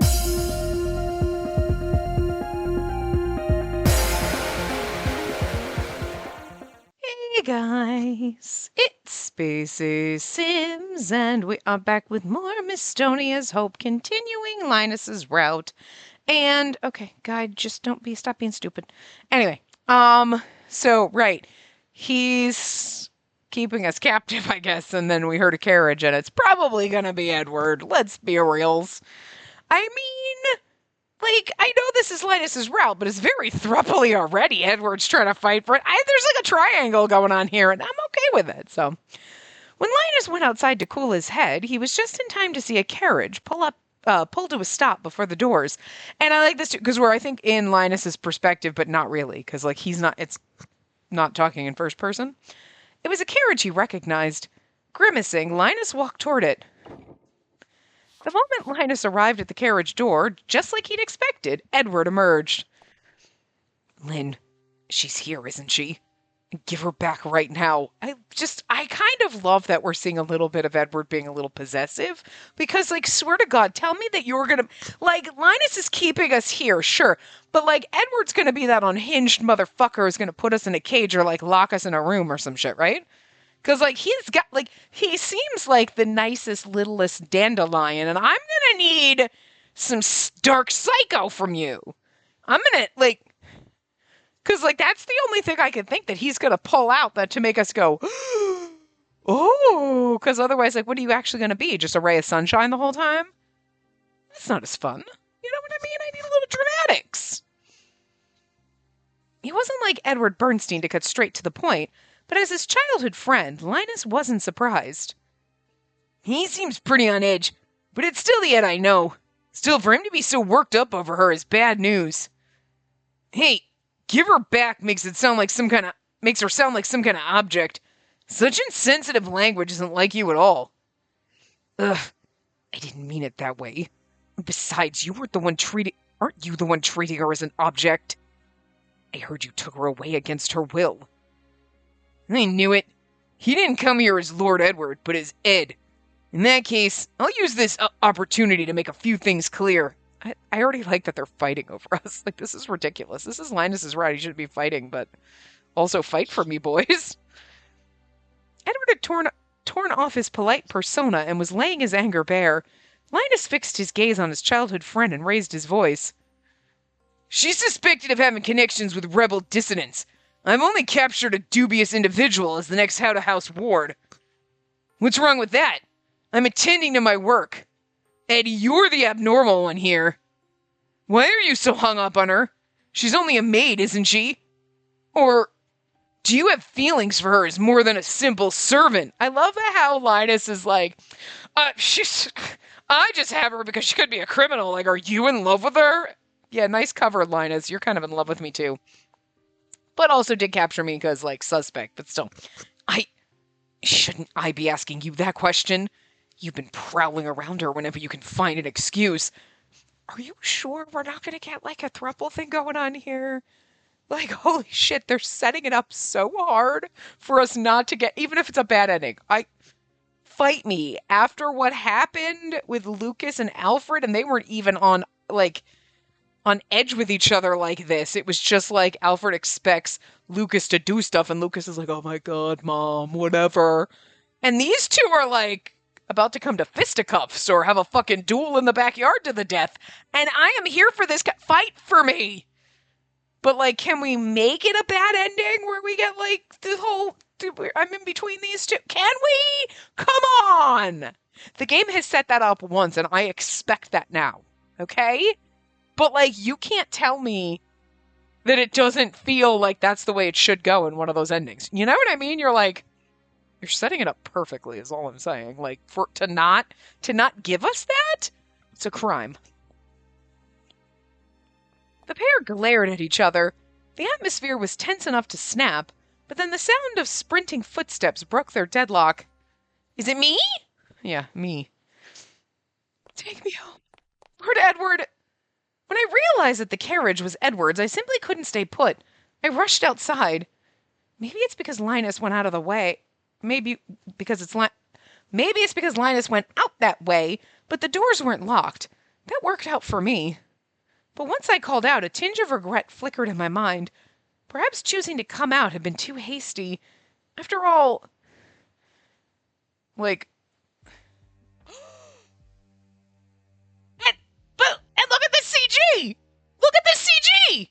Hey guys, it's Spacey Sims, and we are back with more Mistonia's Hope, continuing Linus's route. And okay, guy, just stop being stupid. Anyway, right, he's keeping us captive, I guess, and then we heard a carriage, and it's probably gonna be Edward. Let's be reals. I mean, I know this is Linus's route, but it's very thrupply already. Edward's trying to fight for it. There's like a triangle going on here, and I'm okay with it. So, when Linus went outside to cool his head, he was just in time to see a carriage pull to a stop before the doors. And I like this too, because we're, I think, in Linus's perspective, but not really, because it's not talking in first person. It was a carriage he recognized. Grimacing, Linus walked toward it. The moment Linus arrived at the carriage door, just like he'd expected, Edward emerged. Lynn, she's here, isn't she? Give her back right now. I kind of love that we're seeing a little bit of Edward being a little possessive, because, swear to God, tell me that you're gonna, Linus is keeping us here, sure, but, Edward's gonna be that unhinged motherfucker who's gonna put us in a cage or, lock us in a room or some shit, right? Because, he seems like the nicest, littlest dandelion, and I'm gonna need some dark psycho from you. I'm gonna, because, that's the only thing I can think that he's gonna pull out that to make us go, oh, because otherwise, what are you actually gonna be? Just a ray of sunshine the whole time? That's not as fun. You know what I mean? I need a little dramatics. He wasn't like Edward Bernstein to cut straight to the point, but as his childhood friend, Linus wasn't surprised. He seems pretty on edge, but it's still the Ed I know. Still, for him to be so worked up over her is bad news. Hey, give her back makes her sound like some kind of object. Such insensitive language isn't like you at all. Ugh, I didn't mean it that way. Besides, aren't you the one treating her as an object? I heard you took her away against her will. I knew it. He didn't come here as Lord Edward, but as Ed. In that case, I'll use this opportunity to make a few things clear. I already like that they're fighting over us. This is ridiculous. This is Linus's right. He shouldn't be fighting, but also fight for me, boys. Edward had torn off his polite persona and was laying his anger bare. Linus fixed his gaze on his childhood friend and raised his voice. She's suspected of having connections with rebel dissidents. I've only captured a dubious individual as the next How-to-House ward. What's wrong with that? I'm attending to my work. Ed, you're the abnormal one here. Why are you so hung up on her? She's only a maid, isn't she? Or do you have feelings for her as more than a simple servant? I love how Linus is I just have her because she could be a criminal. Are you in love with her? Yeah, nice cover, Linus. You're kind of in love with me, too. But also did capture me because, suspect. But still, shouldn't I be asking you that question? You've been prowling around her whenever you can find an excuse. Are you sure we're not going to get, a throuple thing going on here? Holy shit, they're setting it up so hard for us not to get, even if it's a bad ending. Fight me. After what happened with Lucas and Alfred, and they weren't even on edge with each other like this. It was just Alfred expects Lucas to do stuff, and Lucas is oh my God, Mom, whatever. And these two are about to come to fisticuffs or have a fucking duel in the backyard to the death. And I am here for this. Fight for me. But can we make it a bad ending where we get the whole, I'm in between these two? Can we? Come on. The game has set that up once, and I expect that now. Okay? But, you can't tell me that it doesn't feel like that's the way it should go in one of those endings. You know what I mean? You're you're setting it up perfectly is all I'm saying. To not give us that? It's a crime. The pair glared at each other. The atmosphere was tense enough to snap, but then the sound of sprinting footsteps broke their deadlock. Is it me? Yeah, me. Take me home. Lord Edward! When I realized that the carriage was Edward's, I simply couldn't stay put. I rushed outside. Maybe it's because Linus went out of the way. Maybe it's because Linus went out that way, but the doors weren't locked. That worked out for me. But once I called out, a tinge of regret flickered in my mind. Perhaps choosing to come out had been too hasty. After all, like... And look at the CG! Look at the CG!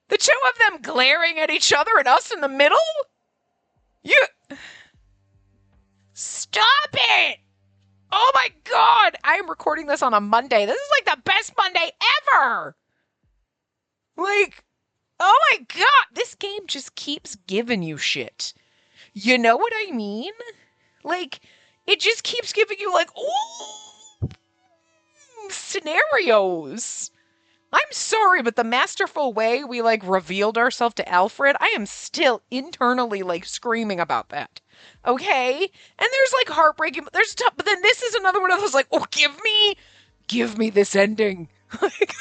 The two of them glaring at each other and us in the middle? You... Stop it! Oh my god! I am recording this on a Monday. This is like the best Monday ever! Like, oh my god! This game just keeps giving you shit. You know what I mean? Like, it just keeps giving you, like, ooh, scenarios. I'm sorry, but the masterful way we, like, revealed ourselves to Alfred, I am still internally, like, screaming about that. Okay? And there's, like, heartbreaking, there's tough, but then this is another one of those, like, oh, give me this ending. Like,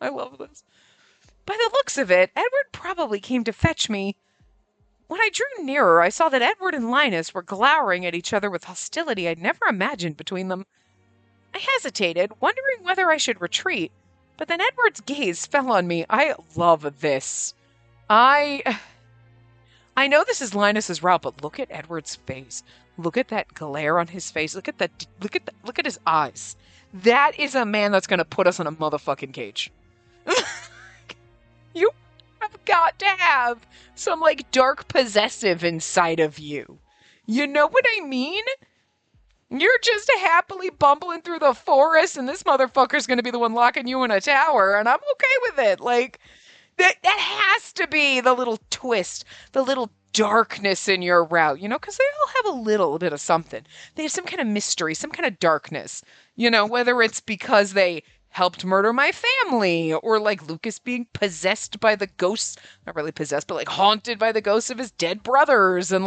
I love this. By the looks of it, Edward probably came to fetch me. When I drew nearer, I saw that Edward and Linus were glowering at each other with hostility I'd never imagined between them. I hesitated, wondering whether I should retreat, but then Edward's gaze fell on me. I love this. I know this is Linus's route, but look at Edward's face. Look at that glare on his face. Look at his eyes. That is a man that's going to put us in a motherfucking cage. You have got to have some, like, dark possessive inside of you. You know what I mean? You're just happily bumbling through the forest, and this motherfucker's going to be the one locking you in a tower, and I'm okay with it. Like, that has to be the little twist, the little darkness in your route, you know, because they all have a little bit of something. They have some kind of mystery, some kind of darkness, you know, whether it's because they helped murder my family, or like Lucas being possessed by the ghosts, not really possessed, but like haunted by the ghosts of his dead brothers, and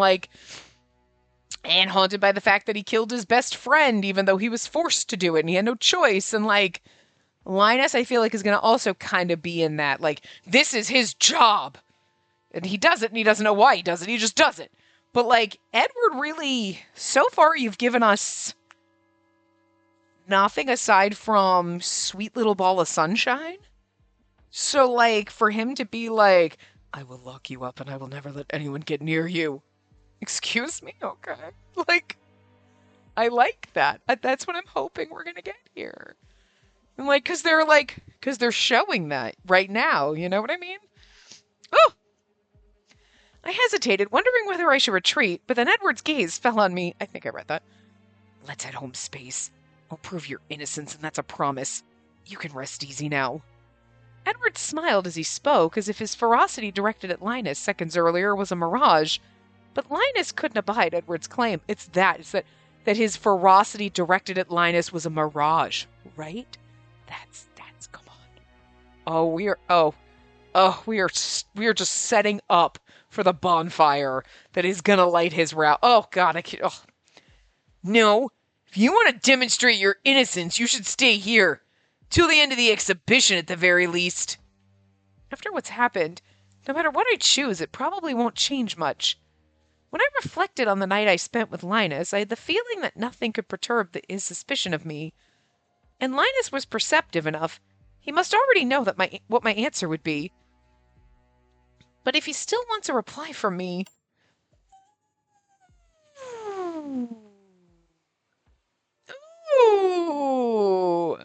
haunted by the fact that he killed his best friend, even though he was forced to do it and he had no choice. And like, Linus, I feel like, is going to also kind of be in that, like, this is his job. And he does it, and he doesn't know why he does it. He just does it. But like, Edward really, so far you've given us nothing aside from sweet little ball of sunshine. So like, for him to be like, I will lock you up and I will never let anyone get near you. Excuse me? Okay. Like, I like that. That's what I'm hoping we're going to get here. And like, because they're showing that right now. You know what I mean? Oh! I hesitated, wondering whether I should retreat, but then Edward's gaze fell on me. I think I read that. Let's head home, Space. I'll prove your innocence, and that's a promise. You can rest easy now. Edward smiled as he spoke, as if his ferocity directed at Linus seconds earlier was a mirage. But Linus couldn't abide Edward's claim. It's that his ferocity directed at Linus was a mirage, right? That's, come on. We are just setting up for the bonfire that is gonna light his route. Oh God, I can't. Oh. No, if you want to demonstrate your innocence, you should stay here till the end of the exhibition at the very least. After what's happened, no matter what I choose, it probably won't change much. When I reflected on the night I spent with Linus, I had the feeling that nothing could perturb his suspicion of me. And Linus was perceptive enough. He must already know what my answer would be. But if he still wants a reply from me... Ooh.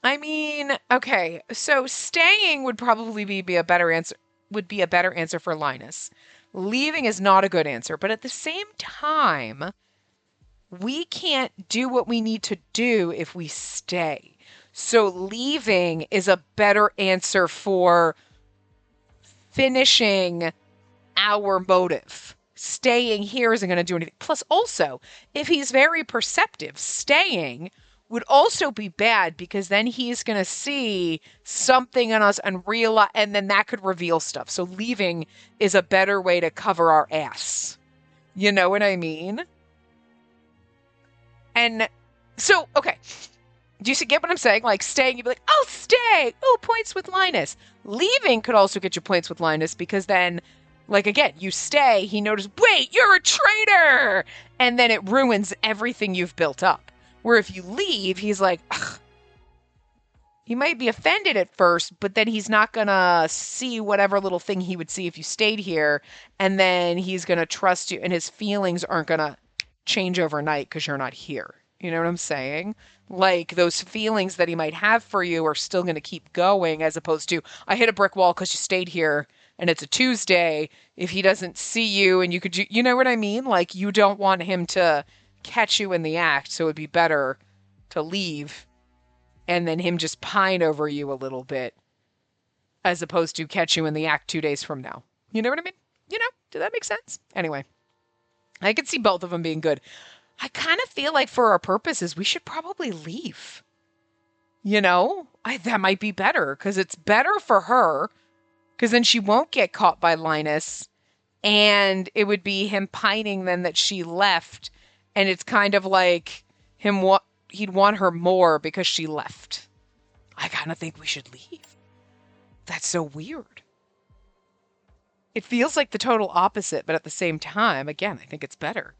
I mean, okay, so staying would probably be a better answer for Linus. Leaving is not a good answer, but at the same time, we can't do what we need to do if we stay. So leaving is a better answer for finishing our motive. Staying here isn't going to do anything. Plus, also, if he's very perceptive, staying would also be bad because then he's going to see something in us and realize, and then that could reveal stuff. So leaving is a better way to cover our ass. You know what I mean? And so, okay. Do you get what I'm saying? Like, staying, you'd be like, oh, stay! Oh, points with Linus. Leaving could also get you points with Linus because then, like, again, you stay, he notices, wait, you're a traitor! And then it ruins everything you've built up. Where if you leave, he's like, ugh. He might be offended at first, but then he's not going to see whatever little thing he would see if you stayed here. And then he's going to trust you, and his feelings aren't going to change overnight because you're not here. You know what I'm saying? Like those feelings that he might have for you are still going to keep going, as opposed to, I hit a brick wall because you stayed here and it's a Tuesday. If he doesn't see you and you could, you know what I mean? Like you don't want him to catch you in the act. So it'd be better to leave and then him just pine over you a little bit, as opposed to catch you in the act 2 days from now. You know what I mean? You know, did that make sense? Anyway, I could see both of them being good. I kind of feel like for our purposes, we should probably leave. You know, that might be better because it's better for her because then she won't get caught by Linus, and it would be him pining then that she left, and it's kind of like he'd want her more because she left. I kind of think we should leave. That's so weird. It feels like the total opposite, but at the same time, again, I think it's better.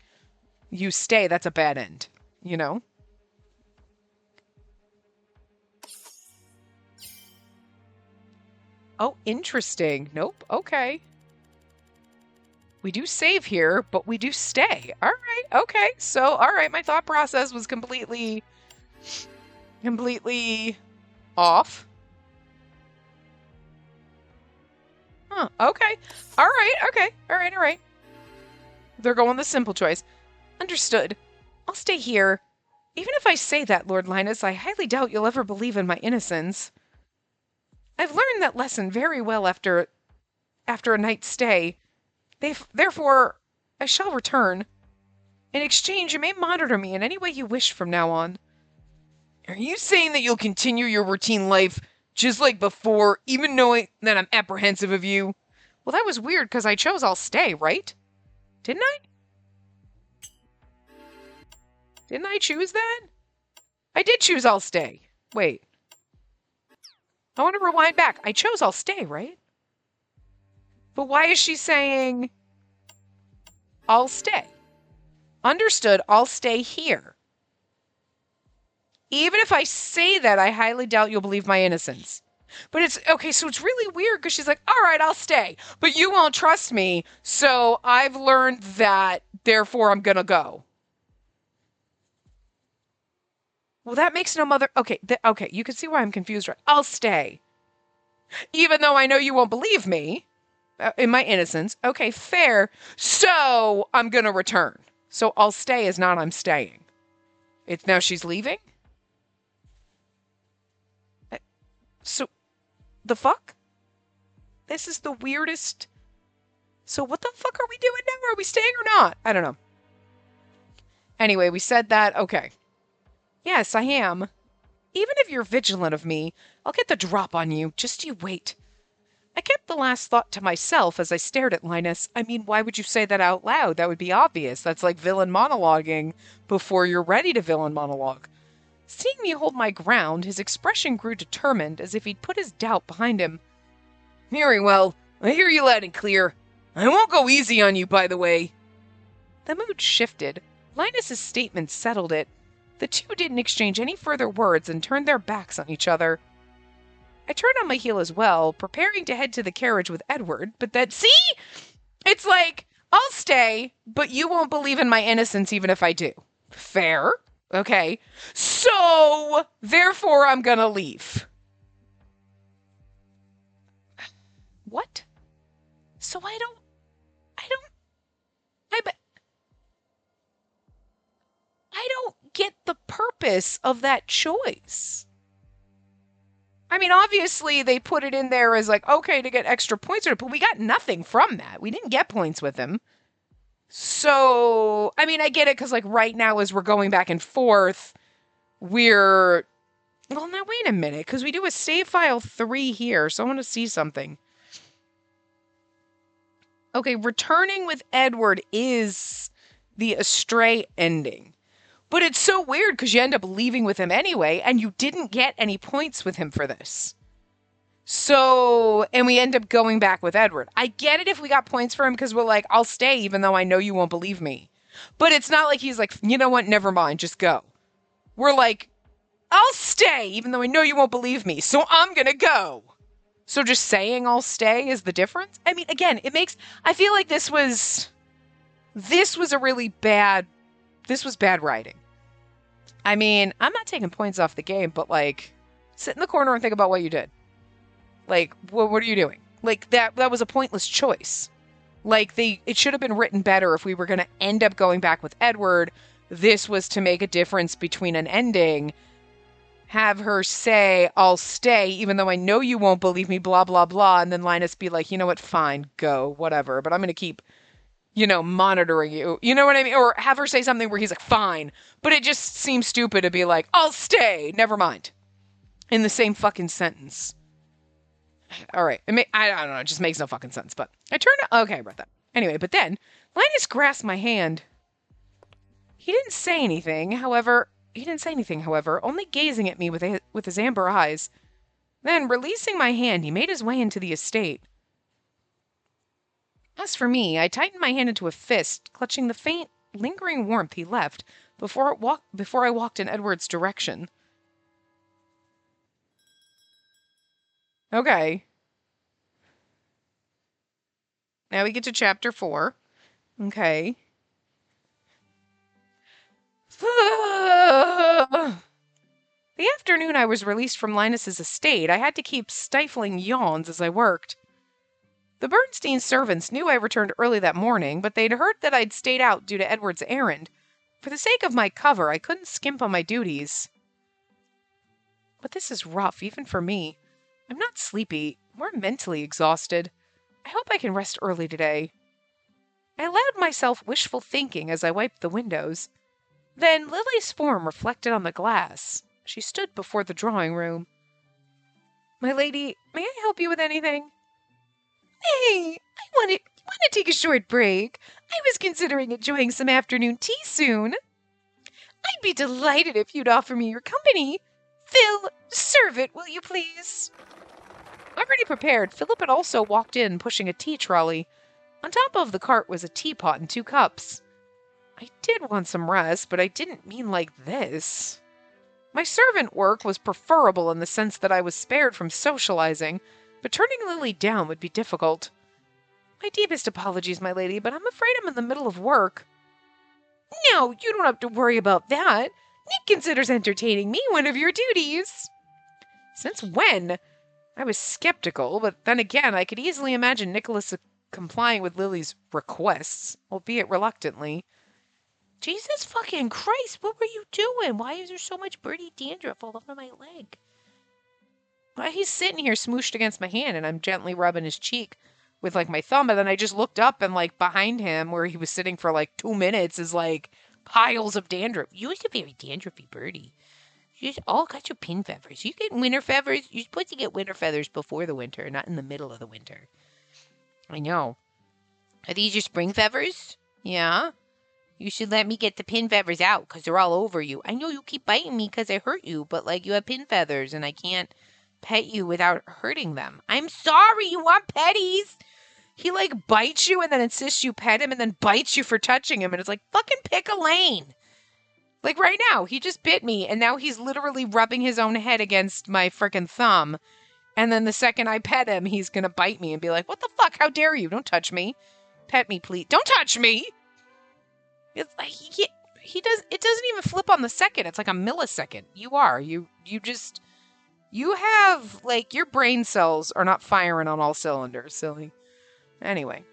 You stay, that's a bad end, you know? Oh, interesting. Nope, okay. We do save here, but we do stay. All right, okay. So, all right, my thought process was completely off. Huh, okay. All right, okay. All right. They're going the simple choice. Understood. I'll stay here. Even if I say that, Lord Linus, I highly doubt you'll ever believe in my innocence. I've learned that lesson very well after a night's stay. Therefore, I shall return. In exchange, you may monitor me in any way you wish from now on. Are you saying that you'll continue your routine life just like before, even knowing that I'm apprehensive of you? Well, that was weird because I chose I'll stay, right? Didn't I? Didn't I choose that? I did choose I'll stay. Wait. I want to rewind back. I chose I'll stay, right? But why is she saying I'll stay? Understood, I'll stay here. Even if I say that, I highly doubt you'll believe my innocence. But it's, okay, so it's really weird because she's like, all right, I'll stay. But you won't trust me, so I've learned that, therefore I'm gonna go. Well, that makes no mother... Okay, okay, you can see why I'm confused, right? I'll stay. Even though I know you won't believe me in my innocence. Okay, fair. So I'm gonna return. So I'll stay is not I'm staying. It's now she's leaving? So, the fuck? This is the weirdest... So what the fuck are we doing now? Are we staying or not? I don't know. Anyway, we said that. Okay. Yes, I am. Even if you're vigilant of me, I'll get the drop on you. Just you wait. I kept the last thought to myself as I stared at Linus. I mean, why would you say that out loud? That would be obvious. That's like villain monologuing before you're ready to villain monologue. Seeing me hold my ground, his expression grew determined, as if he'd put his doubt behind him. Very well. I hear you loud and clear. I won't go easy on you, by the way. The mood shifted. Linus's statement settled it. The two didn't exchange any further words and turned their backs on each other. I turned on my heel as well, preparing to head to the carriage with Edward, but that... See? It's like, I'll stay, but you won't believe in my innocence even if I do. Fair. Okay. So, therefore, I'm gonna leave. What? So I don't get the purpose of that choice. I mean, obviously, they put it in there as like, okay, to get extra points, but we got nothing from that. We didn't get points with him. So, I mean, I get it, because, like, right now, as we're going back and forth, we're... Well, now, wait a minute, because we do a save file 3 here, so I want to see something. Okay, returning with Edward is the astray ending. But it's so weird because you end up leaving with him anyway, and you didn't get any points with him for this. So, and we end up going back with Edward. I get it if we got points for him because we're like, I'll stay even though I know you won't believe me. But it's not like he's like, you know what, never mind, just go. were like, I'll stay, even though I know you won't believe me, so I'm gonna go. So just saying I'll stay is the difference? I mean, again, I feel like this was a really bad, this was bad writing. I mean, I'm not taking points off the game, but like, sit in the corner and think about what you did. Like, what are you doing? Like, that was a pointless choice. Like, it should have been written better if we were going to end up going back with Edward. This was to make a difference between an ending. Have her say, I'll stay, even though I know you won't believe me, blah, blah, blah. And then Linus be like, you know what, fine, go, whatever. But I'm going to keep, monitoring you. You know what I mean? Or have her say something where he's like, fine. But it just seems stupid to be like, I'll stay, never mind. In the same fucking sentence. All right. I don't know. It just makes no fucking sense. But I turned. Okay, I read that. Anyway, but then Linus grasped my hand. He didn't say anything. However, only gazing at me with his amber eyes. Then, releasing my hand, he made his way into the estate. As for me, I tightened my hand into a fist, clutching the faint, lingering warmth he left before I walked in Edward's direction. Okay. Now we get to chapter 4. Okay. The afternoon I was released from Linus's estate, I had to keep stifling yawns as I worked. The Bernstein servants knew I returned early that morning, but they'd heard that I'd stayed out due to Edward's errand. For the sake of my cover, I couldn't skimp on my duties. But this is rough, even for me. I'm not sleepy, more mentally exhausted. I hope I can rest early today. I allowed myself wishful thinking as I wiped the windows. Then Lily's form reflected on the glass. She stood before the drawing room. My lady, may I help you with anything? Hey, I want to take a short break. I was considering enjoying some afternoon tea soon. I'd be delighted if you'd offer me your company. Phil, serve it, will you please? Already prepared, Philip had also walked in, pushing a tea trolley. On top of the cart was a teapot and 2 cups. I did want some rest, but I didn't mean like this. My servant work was preferable in the sense that I was spared from socializing, but turning Lily down would be difficult. My deepest apologies, my lady, but I'm afraid I'm in the middle of work. No, you don't have to worry about that. Nick considers entertaining me one of your duties. Since when? I was skeptical, but then again, I could easily imagine Nicholas complying with Lily's requests, albeit reluctantly. Jesus fucking Christ, what were you doing? Why is there so much birdie dandruff all over my leg? Well, he's sitting here smooshed against my hand, and I'm gently rubbing his cheek with, like, my thumb, and then I just looked up, and, like, behind him, where he was sitting for, like, 2 minutes, is, like, piles of dandruff. You're a very dandruffy birdie. You just all got your pin feathers. You get winter feathers. You're supposed to get winter feathers before the winter, not in the middle of the winter. I know. Are these your spring feathers? Yeah. You should let me get the pin feathers out, because they're all over you. I know you keep biting me because I hurt you, but, like, you have pin feathers, and I can't pet you without hurting them. I'm sorry, you want petties. He, like, bites you and then insists you pet him and then bites you for touching him, and it's like, fucking pick a lane. Like, right now, he just bit me, and now he's literally rubbing his own head against my frickin' thumb, and then the second I pet him, he's gonna bite me and be like, what the fuck, how dare you, don't touch me. Pet me, please. Don't touch me! It's like, he it doesn't even flip on the second. It's like a millisecond. You have, like, your brain cells are not firing on all cylinders, silly. Anyway.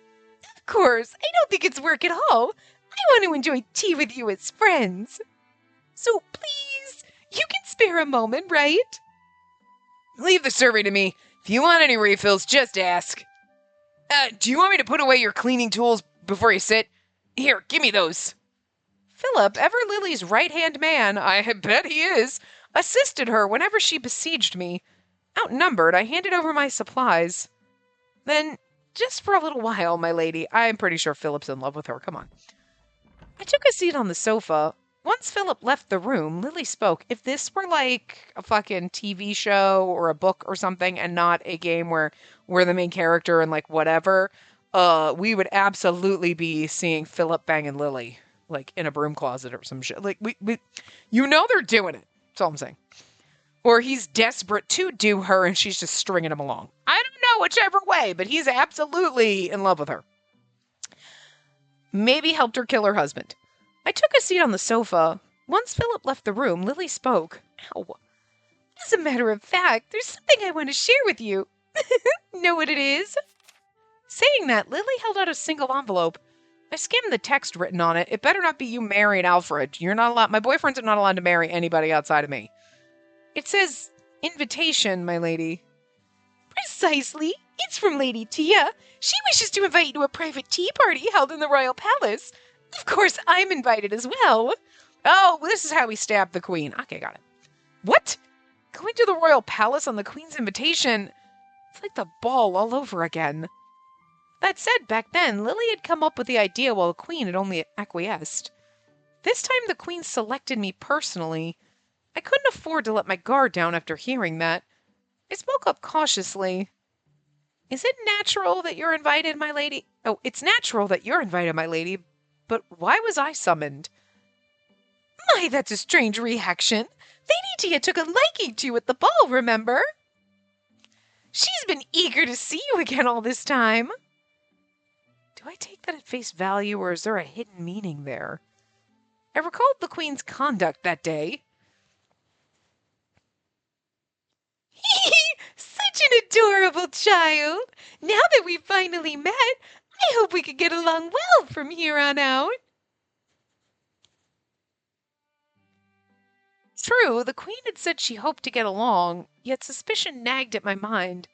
Of course, I don't think it's work at all. I want to enjoy tea with you as friends. So please, you can spare a moment, right? Leave the serving to me. If you want any refills, just ask. Do you want me to put away your cleaning tools before you sit? Here, give me those. Philip, ever Lily's right-hand man, I bet he is, assisted her whenever she besieged me. Outnumbered, I handed over my supplies. Then, just for a little while, my lady, I'm pretty sure Philip's in love with her, come on. I took a seat on the sofa. Once Philip left the room, Lily spoke. If this were like a fucking TV show or a book or something and not a game where we're the main character and like whatever, we would absolutely be seeing Philip banging Lily. like in a broom closet or some shit. Like you know they're doing it. That's all I'm saying. Or he's desperate to do her and she's just stringing him along. I don't know, whichever way, but he's absolutely in love with her. Maybe helped her kill her husband. I took a seat on the sofa. Once Philip left the room, Lily spoke. Ow. As a matter of fact, there's something I want to share with you. Know what it is? Saying that, Lily held out a single envelope. I skimmed the text written on it. It better not be you married Alfred. You're not allowed. My boyfriends are not allowed to marry anybody outside of me. It says, invitation, my lady. Precisely. It's from Lady Tia. She wishes to invite you to a private tea party held in the royal palace. Of course, I'm invited as well. Oh, this is how we stabbed the queen. Okay, got it. What? Going to the royal palace on the queen's invitation? It's like the ball all over again. That said, back then, Lily had come up with the idea while the queen had only acquiesced. This time the queen selected me personally. I couldn't afford to let my guard down after hearing that. I spoke up cautiously. Is it natural that you're invited, my lady? Oh, it's natural that you're invited, my lady, but why was I summoned? My, that's a strange reaction. Lady Tia took a liking to you at the ball, remember? She's been eager to see you again all this time. Do I take that at face value, or is there a hidden meaning there? I recalled the queen's conduct that day. Such an adorable child. Now that we've finally met, I hope we could get along well from here on out. True, the queen had said she hoped to get along, yet suspicion nagged at my mind.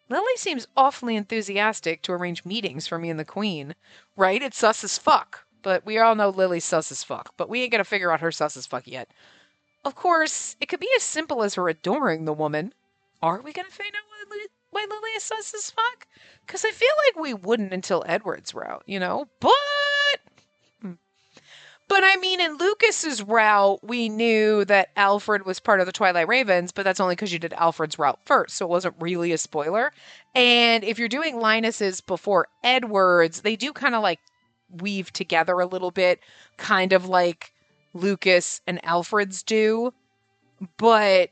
Lily seems awfully enthusiastic to arrange meetings for me and the queen. Right? It's sus as fuck. But we all know Lily's sus as fuck. But we ain't gonna figure out her sus as fuck yet. Of course, it could be as simple as her adoring the woman. Are we gonna find out why Lily is sus as fuck? Because I feel like we wouldn't until Edward's route, you know? But I mean, in Lucas's route, we knew that Alfred was part of the Twilight Ravens, but that's only because you did Alfred's route first, so it wasn't really a spoiler. And if you're doing Linus's before Edward's, they do kind of like weave together a little bit, kind of like Lucas and Alfred's do. But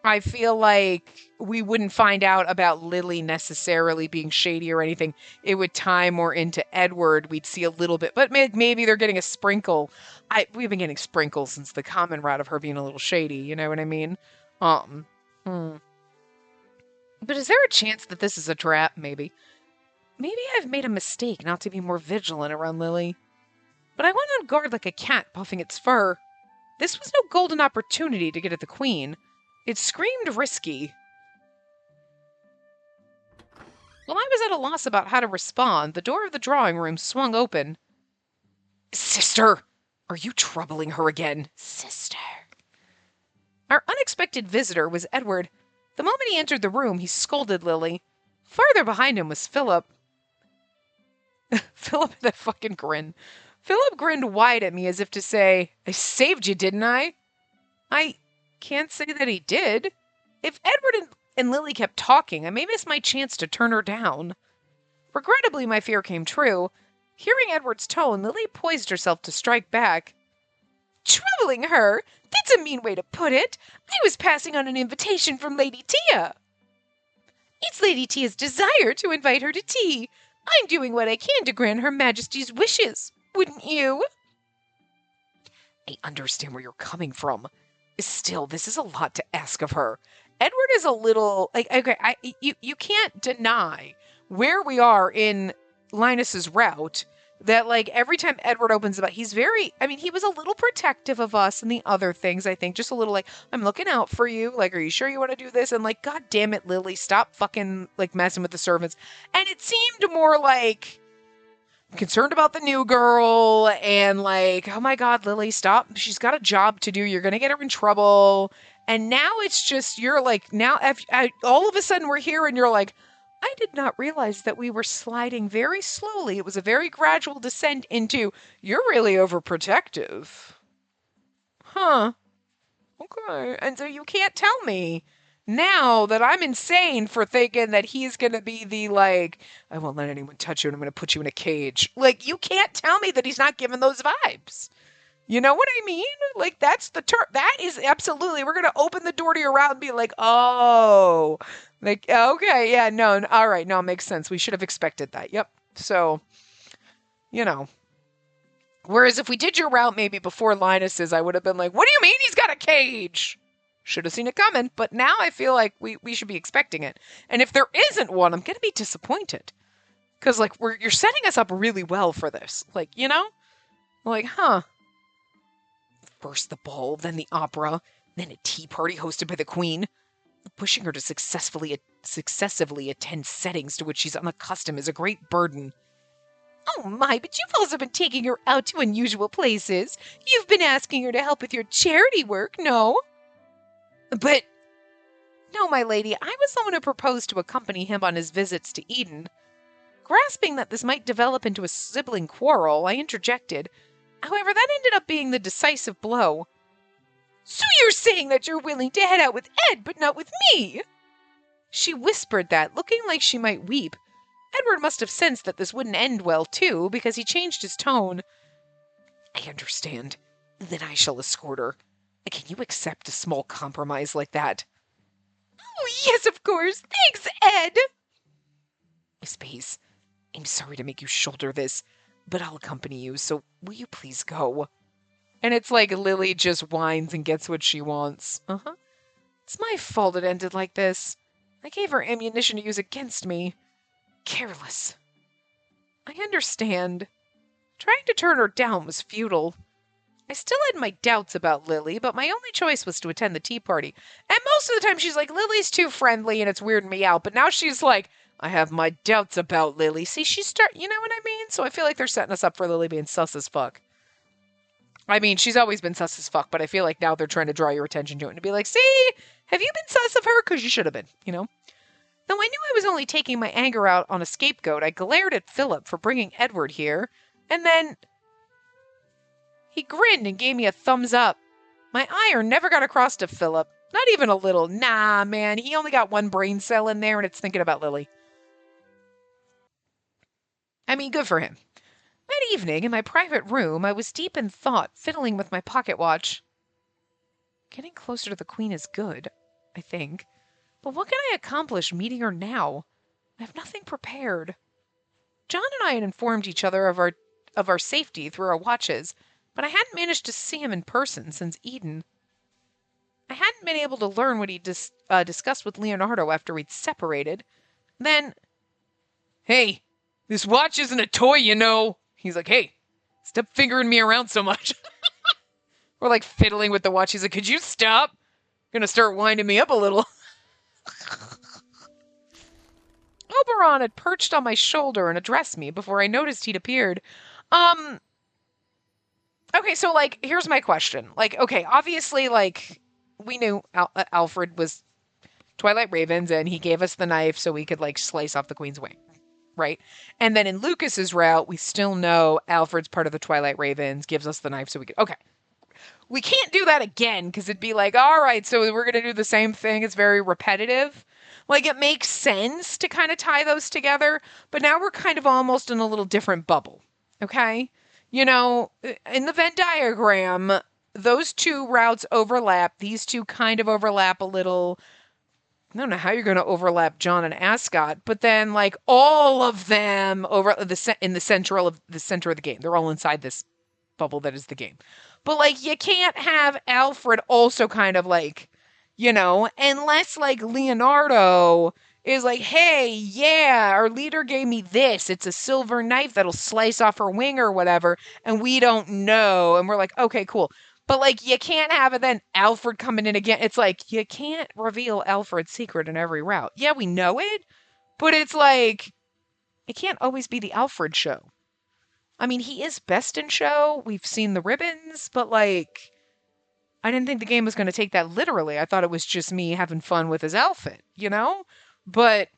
I feel like we wouldn't find out about Lily necessarily being shady or anything. It would tie more into Edward. We'd see a little bit, but maybe they're getting a sprinkle. We've been getting sprinkles since the common route of her being a little shady. You know what I mean? But is there a chance that this is a trap? Maybe I've made a mistake not to be more vigilant around Lily. But I went on guard like a cat puffing its fur. This was no golden opportunity to get at the queen. It screamed risky. While I was at a loss about how to respond, the door of the drawing room swung open. Sister! Are you troubling her again? Sister. Our unexpected visitor was Edward. The moment he entered the room, he scolded Lily. Farther behind him was Philip. Philip had a fucking grin. Philip grinned wide at me as if to say, I saved you, didn't I? I can't say that he did. If Edward and Lily kept talking, I may miss my chance to turn her down. Regrettably, my fear came true. Hearing Edward's tone, Lily poised herself to strike back. Troubling her? That's a mean way to put it. I was passing on an invitation from Lady Tia. It's Lady Tia's desire to invite her to tea. I'm doing what I can to grant Her Majesty's wishes. Wouldn't you? I understand where you're coming from. Still, this is a lot to ask of her. Edward is a little like okay. You can't deny where we are in Linus's route. That like every time Edward opens about, he's very. I mean, he was a little protective of us and the other things. I think just a little like I'm looking out for you. Like, are you sure you want to do this? And like, God damn it, Lily, stop fucking like messing with the servants. And it seemed more like concerned about the new girl and like, oh my God, Lily, stop. She's got a job to do. You're going to get her in trouble. And now it's just, you're like, now all of a sudden we're here and you're like, I did not realize that we were sliding very slowly. It was a very gradual descent into, you're really overprotective. Huh. Okay. And so you can't tell me now that I'm insane for thinking that he's going to be the, like, I won't let anyone touch you and I'm going to put you in a cage. Like, you can't tell me that he's not giving those vibes. You know what I mean? Like, that's the term. That is absolutely, we're going to open the door to your route and be like, oh, like, okay, yeah, no, all right, no, it makes sense. We should have expected that. Yep. So, you know. Whereas if we did your route maybe before Linus's, I would have been like, what do you mean he's got a cage? Should have seen it coming, but now I feel like we should be expecting it. And if there isn't one, I'm going to be disappointed. Because, like, you're setting us up really well for this. Like, you know? Like, huh. First the ball, then the opera, then a tea party hosted by the queen. Pushing her to successively attend settings to which she's unaccustomed is a great burden. Oh my, but you've also been taking her out to unusual places. You've been asking her to help with your charity work, no? But, no, my lady, I was the one who proposed to accompany him on his visits to Eden. Grasping that this might develop into a sibling quarrel, I interjected. However, that ended up being the decisive blow. So you're saying that you're willing to head out with Ed, but not with me? She whispered that, looking like she might weep. Edward must have sensed that this wouldn't end well, too, because he changed his tone. I understand. Then I shall escort her. Can you accept a small compromise like that? Oh, yes, of course. Thanks, Ed. Miss Pace, I'm sorry to make you shoulder this, but I'll accompany you, so will you please go? And it's like Lily just whines and gets what she wants. It's my fault it ended like this. I gave her ammunition to use against me. Careless. I understand. Trying to turn her down was futile. I still had my doubts about Lily, but my only choice was to attend the tea party. And most of the time she's like, Lily's too friendly and it's weirding me out. But now she's like, I have my doubts about Lily. See, you know what I mean? So I feel like they're setting us up for Lily being sus as fuck. I mean, she's always been sus as fuck, but I feel like now they're trying to draw your attention to it and be like, see, have you been sus of her? Because you should have been, you know? Though I knew I was only taking my anger out on a scapegoat, I glared at Philip for bringing Edward here, and then he grinned and gave me a thumbs up. My ire never got across to Philip, not even a little. Nah, man, he only got one brain cell in there and it's thinking about Lily. I mean, good for him. That evening, in my private room, I was deep in thought, fiddling with my pocket watch. Getting closer to the Queen is good, I think. But what can I accomplish meeting her now? I have nothing prepared. John and I had informed each other of our safety through our watches, but I hadn't managed to see him in person since Eden. I hadn't been able to learn what he discussed with Leonardo after we'd separated. Then, hey, this watch isn't a toy, you know. He's like, hey, stop fingering me around so much. We're like fiddling with the watch. He's like, could you stop? Gonna start winding me up a little. Oberon had perched on my shoulder and addressed me before I noticed he'd appeared. Okay, so, like, here's my question. Like, okay, obviously, like, we knew Alfred was Twilight Ravens, and he gave us the knife so we could, like, slice off the Queen's wing, right? And then in Lucas's route, we still know Alfred's part of the Twilight Ravens, gives us the knife so we could... Okay. We can't do that again, because it'd be like, all right, so we're going to do the same thing. It's very repetitive. Like, it makes sense to kind of tie those together, but now we're kind of almost in a little different bubble, okay? You know, in the Venn diagram, those two routes overlap. These two kind of overlap a little. I don't know how you're going to overlap John and Ascot, but then, like, all of them over in the center of the game. They're all inside this bubble that is the game. But, like, you can't have Alfred also kind of, like, you know, unless, like, Leonardo is like, hey, yeah, our leader gave me this. It's a silver knife that'll slice off her wing or whatever, and we don't know. And we're like, okay, cool. But, like, you can't have it then Alfred coming in again. It's like, you can't reveal Alfred's secret in every route. Yeah, we know it, but it's like, it can't always be the Alfred show. I mean, he is best in show. We've seen the ribbons, but, like, I didn't think the game was going to take that literally. I thought it was just me having fun with his outfit, you know? But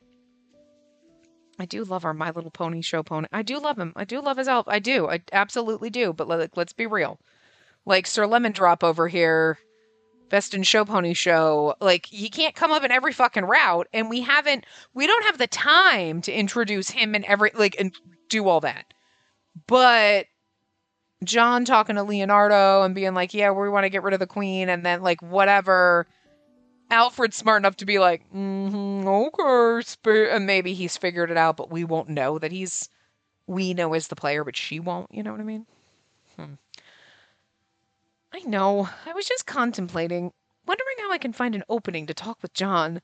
I do love our My Little Pony show pony. I do love him. I do love his outfit. I do. I absolutely do. But let's be real. Like, Sir Lemon Drop over here, Best in Show Pony show. Like, he can't come up in every fucking route, and we don't have the time to introduce him in every, like, and do all that. But John talking to Leonardo and being like, yeah, we want to get rid of the queen, and then, like, whatever. Alfred's smart enough to be like, okay, and maybe he's figured it out, but we won't know that we know as the player, but she won't, you know what I mean? I know. I was just contemplating, wondering how I can find an opening to talk with John.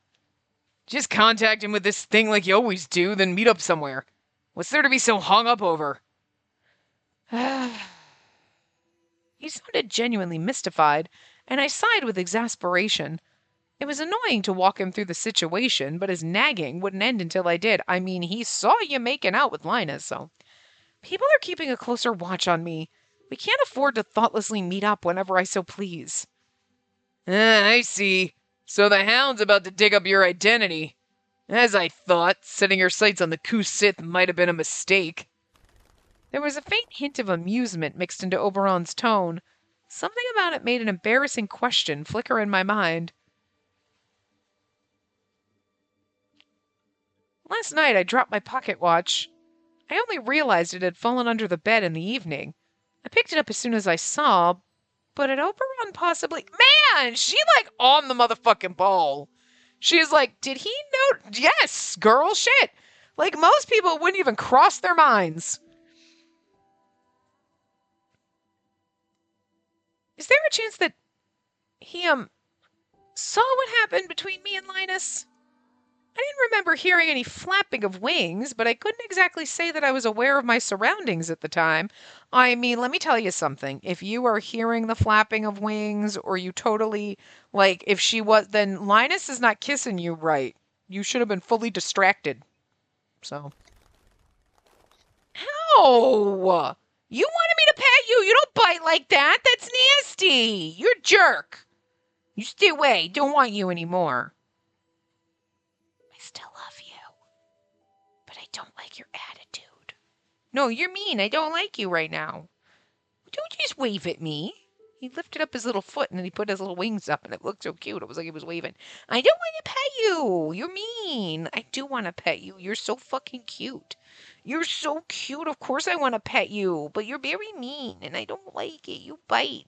Just contact him with this thing like you always do, then meet up somewhere. What's there to be so hung up over? He sounded genuinely mystified, and I sighed with exasperation. It was annoying to walk him through the situation, but his nagging wouldn't end until I did. I mean, he saw you making out with Linus, so... People are keeping a closer watch on me. We can't afford to thoughtlessly meet up whenever I so please. I see. So the Hound's about to dig up your identity. As I thought, setting your sights on the Ku Sith might have been a mistake. There was a faint hint of amusement mixed into Oberon's tone. Something about it made an embarrassing question flicker in my mind. Last night I dropped my pocket watch. I only realized it had fallen under the bed in the evening. I picked it up as soon as I saw, but at Oberon possibly... Man, she like on the motherfucking ball. She's like, did he know? Yes, girl, shit. Like most people wouldn't even cross their minds. Is there a chance that he, saw what happened between me and Linus? I didn't remember hearing any flapping of wings, but I couldn't exactly say that I was aware of my surroundings at the time. I mean, let me tell you something. If you are hearing the flapping of wings, or you totally, like, if she was, then Linus is not kissing you right. You should have been fully distracted. So. Ow! You wanted me to pet you. You don't bite like that. That's nasty. You're a jerk. You stay away. Don't want you anymore. I still love you. But I don't like your attitude. No, you're mean. I don't like you right now. Don't just wave at me. He lifted up his little foot and then he put his little wings up and it looked so cute. It was like he was waving. I don't want to pet you. You're mean. I do want to pet you. You're so fucking cute. You're so cute. Of course I want to pet you. But you're very mean and I don't like it. You bite.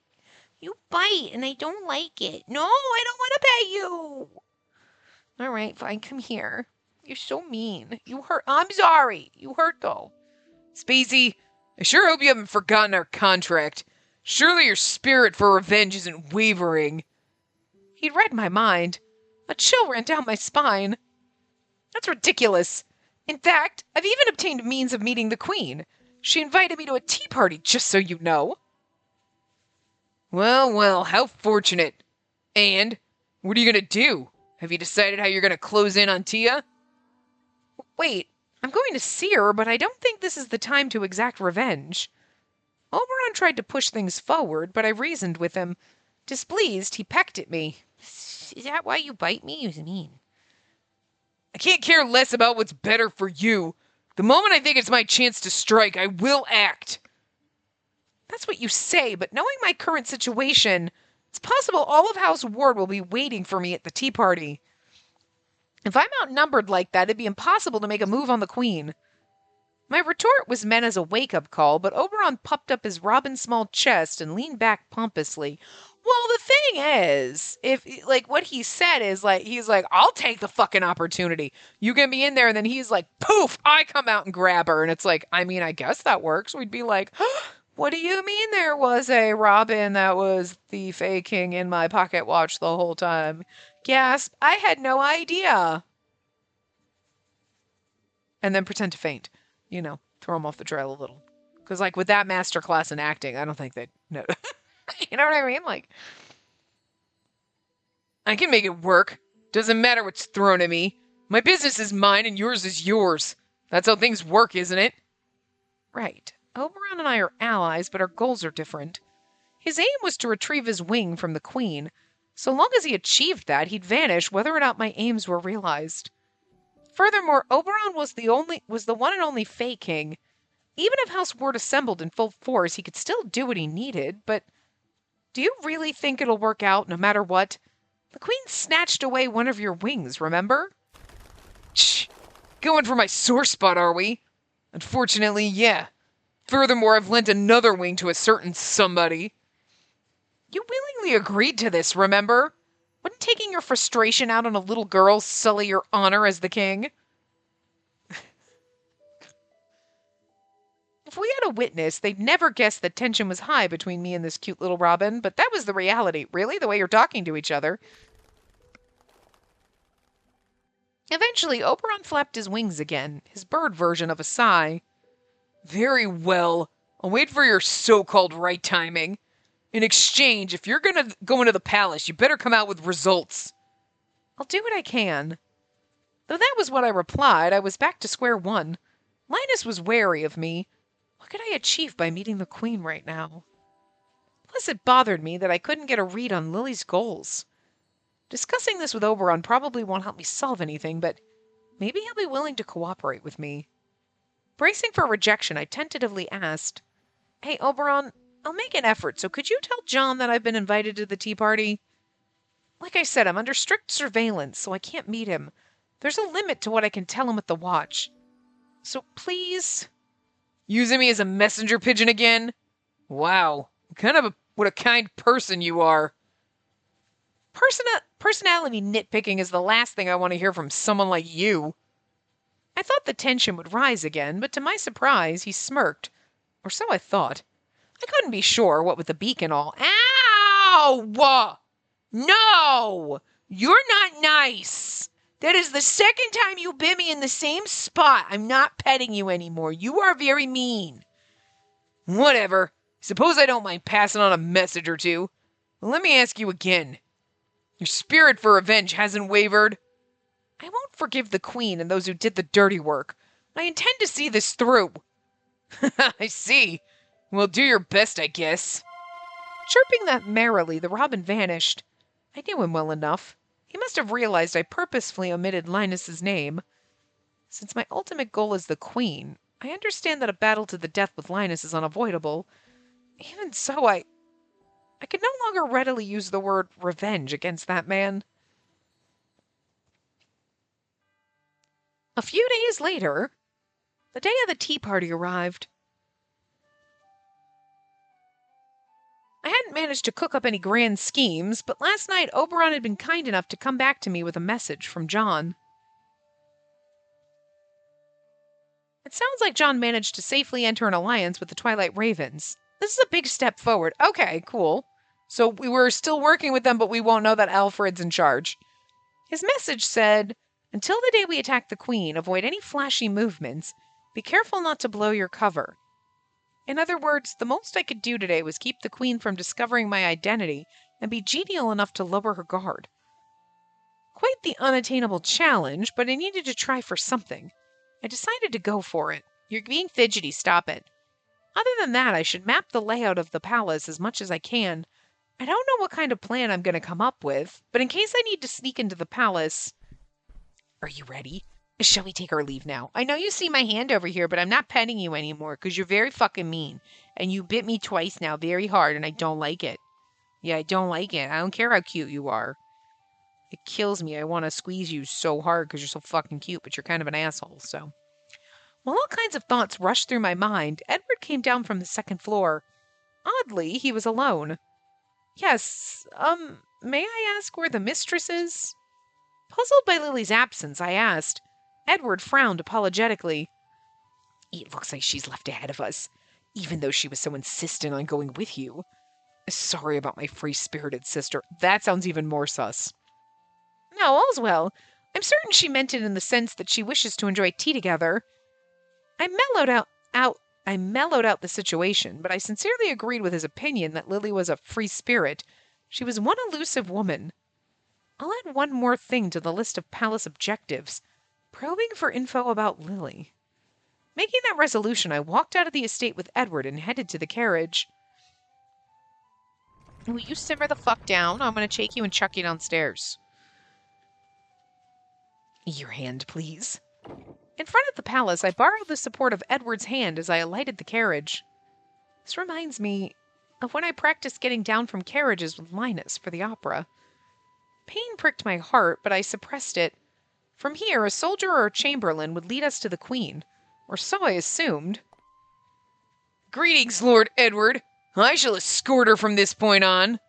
You bite and I don't like it. No, I don't want to pet you. All right, fine. Come here. You're so mean. You hurt. I'm sorry. You hurt though. Spacey, I sure hope you haven't forgotten our contract. Surely your spirit for revenge isn't wavering. He'd read my mind. A chill ran down my spine. That's ridiculous. In fact, I've even obtained means of meeting the Queen. She invited me to a tea party, just so you know. Well, well, how fortunate. And, what are you going to do? Have you decided how you're going to close in on Tia? Wait, I'm going to see her, but I don't think this is the time to exact revenge. Oberon tried to push things forward, but I reasoned with him. Displeased, he pecked at me. Is that why you bite me? You mean? I can't care less about what's better for you. The moment I think it's my chance to strike, I will act. That's what you say, but knowing my current situation, it's possible all of House Ward will be waiting for me at the tea party. If I'm outnumbered like that, it'd be impossible to make a move on the Queen. My retort was meant as a wake-up call, but Oberon puffed up his Robin Small chest and leaned back pompously. Well, the thing is, if, like, what he said is, like, he's like, I'll take the fucking opportunity. You can be in there, and then he's like, poof, I come out and grab her. And it's like, I mean, I guess that works. We'd be like, what do you mean there was a Robin that was the faking in my pocket watch the whole time? Gasp, I had no idea. And then pretend to faint. You know, throw them off the trail a little. Because, like, with that masterclass in acting, I don't think they'd know. You know what I mean? Like, I can make it work. Doesn't matter what's thrown at me. My business is mine and yours is yours. That's how things work, isn't it? Right. Oberon and I are allies, but our goals are different. His aim was to retrieve his wing from the Queen. So long as he achieved that, he'd vanish whether or not my aims were realized. Furthermore, Oberon was the one and only Fae King. Even if House Ward assembled in full force, he could still do what he needed, but Do you really think it'll work out no matter what? The Queen snatched away one of your wings, remember? Shh. Going for my sore spot, are we? Unfortunately, yeah. Furthermore, I've lent another wing to a certain somebody. You willingly agreed to this, remember? Wouldn't taking your frustration out on a little girl sully your honor as the king? If we had a witness, they'd never guess that tension was high between me and this cute little Robin, but that was the reality. Really? The way you're talking to each other. Eventually, Oberon flapped his wings again, his bird version of a sigh. Very well. I'll wait for your so-called right timing. In exchange, if you're gonna go into the palace, you better come out with results. I'll do what I can. Though that was what I replied, I was back to square one. Linus was wary of me. What could I achieve by meeting the Queen right now? Plus, it bothered me that I couldn't get a read on Lily's goals. Discussing this with Oberon probably won't help me solve anything, but maybe he'll be willing to cooperate with me. Bracing for rejection, I tentatively asked, Hey, Oberon, I'll make an effort, so could you tell John that I've been invited to the tea party? Like I said, I'm under strict surveillance, so I can't meet him. There's a limit to what I can tell him with the watch. So please... Using me as a messenger pigeon again? Wow, what a kind person you are. Personality nitpicking is the last thing I want to hear from someone like you. I thought the tension would rise again, but to my surprise, he smirked. Or so I thought. I couldn't be sure, what with the beak and all. Ow! No! You're not nice! That is the second time you bit me in the same spot. I'm not petting you anymore. You are very mean. Whatever. Suppose I don't mind passing on a message or two. Well, let me ask you again. Your spirit for revenge hasn't wavered? I won't forgive the Queen and those who did the dirty work. I intend to see this through. I see. Well, do your best, I guess. Chirping that merrily, the robin vanished. I knew him well enough. He must have realized I purposefully omitted Linus's name. Since my ultimate goal is the Queen, I understand that a battle to the death with Linus is unavoidable. Even so, I could no longer readily use the word revenge against that man. A few days later, the day of the tea party arrived. I hadn't managed to cook up any grand schemes, but last night Oberon had been kind enough to come back to me with a message from John. It sounds like John managed to safely enter an alliance with the Twilight Ravens. This is a big step forward. Okay, cool. So we were still working with them, but we won't know that Alfred's in charge. His message said, Until the day we attack the Queen, avoid any flashy movements. Be careful not to blow your cover. In other words, the most I could do today was keep the Queen from discovering my identity and be genial enough to lower her guard. Quite the unattainable challenge, but I needed to try for something. I decided to go for it. You're being fidgety, stop it. Other than that, I should map the layout of the palace as much as I can. I don't know what kind of plan I'm going to come up with, but in case I need to sneak into the palace... Are you ready? Shall we take our leave now? I know you see my hand over here, but I'm not petting you anymore because you're very fucking mean. And you bit me twice now very hard, and I don't like it. Yeah, I don't like it. I don't care how cute you are. It kills me. I want to squeeze you so hard because you're so fucking cute, but you're kind of an asshole, so... While all kinds of thoughts rushed through my mind, Edward came down from the second floor. Oddly, he was alone. Yes, may I ask where the mistress is? Puzzled by Lily's absence, I asked. Edward frowned apologetically. It looks like she's left ahead of us, even though she was so insistent on going with you. Sorry about my free-spirited sister. That sounds even more sus. No, all's well. I'm certain she meant it in the sense that she wishes to enjoy tea together. I mellowed out the situation, but I sincerely agreed with his opinion that Lily was a free spirit. She was one elusive woman. I'll add one more thing to the list of palace objectives. Probing for info about Lily. Making that resolution, I walked out of the estate with Edward and headed to the carriage. Will you simmer the fuck down? I'm going to take you and chuck you downstairs. Your hand, please. In front of the palace, I borrowed the support of Edward's hand as I alighted the carriage. This reminds me, of when I practiced getting down from carriages with Linus for the opera. Pain pricked my heart, but I suppressed it. From here, a soldier or a chamberlain would lead us to the Queen, or so I assumed. Greetings, Lord Edward. I shall escort her from this point on.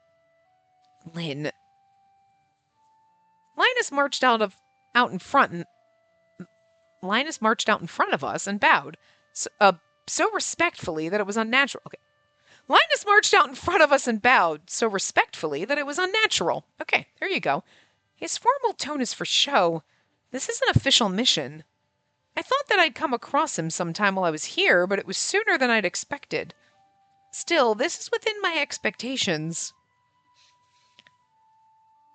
Lynn. Linus marched out in front of us and bowed, so respectfully that it was unnatural. Okay. Linus marched out in front of us and bowed so respectfully that it was unnatural. Okay, there you go. His formal tone is for show. This is an official mission. I thought that I'd come across him sometime while I was here, but it was sooner than I'd expected. Still, this is within my expectations.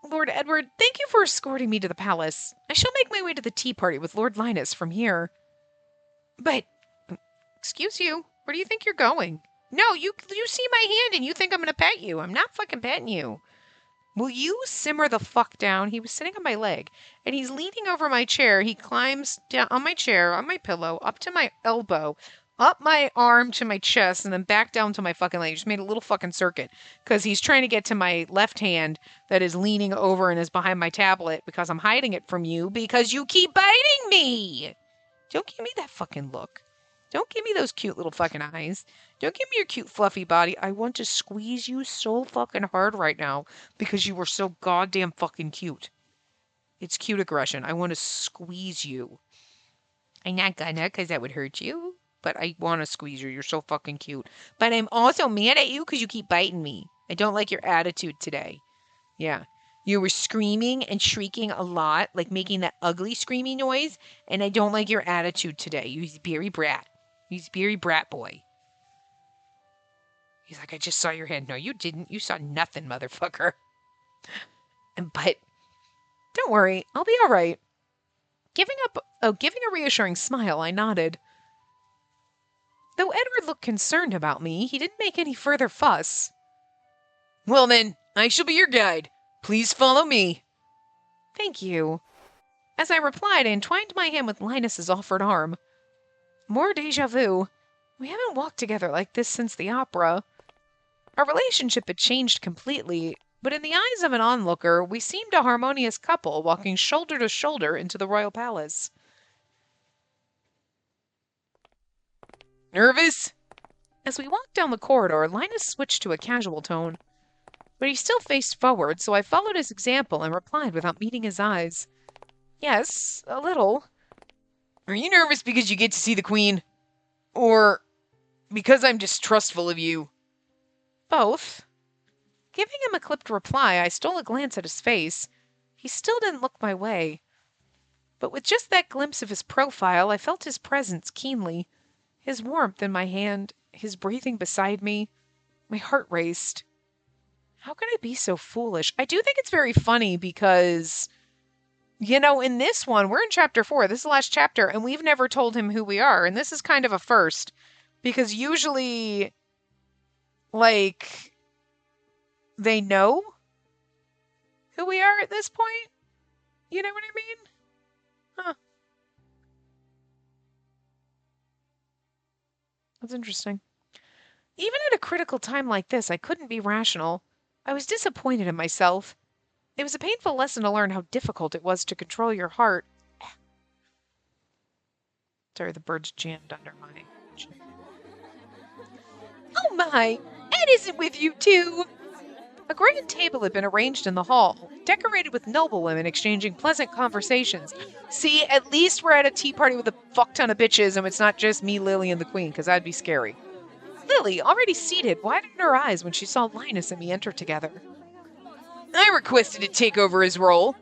Lord Edward, thank you for escorting me to the palace. I shall make my way to the tea party with Lord Linus from here. But, excuse you, where do you think you're going? No, you see my hand and you think I'm going to pet you. I'm not fucking petting you. Will you simmer the fuck down? He was sitting on my leg, and he's leaning over my chair. He climbs down on my chair, on my pillow, up to my elbow, up my arm to my chest, and then back down to my fucking leg. He just made a little fucking circuit, because he's trying to get to my left hand that is leaning over and is behind my tablet, because I'm hiding it from you, because you keep biting me! Don't give me that fucking look. Don't give me those cute little fucking eyes. Don't give me your cute fluffy body. I want to squeeze you so fucking hard right now because you were so goddamn fucking cute. It's cute aggression. I want to squeeze you. I'm not gonna because that would hurt you. But I want to squeeze you. You're so fucking cute. But I'm also mad at you because you keep biting me. I don't like your attitude today. Yeah. You were screaming and shrieking a lot, like making that ugly screaming noise. And I don't like your attitude today. You're very brat. He's very brat boy. He's like, I just saw your hand. No, you didn't. You saw nothing, motherfucker. But don't worry, I'll be all right. Giving a reassuring smile, I nodded. Though Edward looked concerned about me, he didn't make any further fuss. Well then, I shall be your guide. Please follow me. Thank you. As I replied, I entwined my hand with Linus's offered arm. More déjà vu. We haven't walked together like this since the opera. Our relationship had changed completely, but in the eyes of an onlooker, we seemed a harmonious couple walking shoulder to shoulder into the royal palace. Nervous? As we walked down the corridor, Linus switched to a casual tone. But he still faced forward, so I followed his example and replied without meeting his eyes. Yes, a little. Are you nervous because you get to see the Queen? Or because I'm distrustful of you? Both. Giving him a clipped reply, I stole a glance at his face. He still didn't look my way. But with just that glimpse of his profile, I felt his presence keenly. His warmth in my hand, his breathing beside me. My heart raced. How could I be so foolish? I do think it's very funny because, in this one, we're in chapter 4. This is the last chapter, and we've never told him who we are. And this is kind of a first. Because usually, they know who we are at this point. You know what I mean? Huh. That's interesting. Even at a critical time like this, I couldn't be rational. I was disappointed in myself. It was a painful lesson to learn how difficult it was to control your heart. Sorry, the birds jammed under my chin. Oh my! Ed isn't with you too! A grand table had been arranged in the hall, decorated with noblewomen exchanging pleasant conversations. See, at least we're at a tea party with a fuck ton of bitches and it's not just me, Lily, and the Queen, because that'd be scary. Lily, already seated, widened her eyes when she saw Linus and me enter together. I requested to take over his role.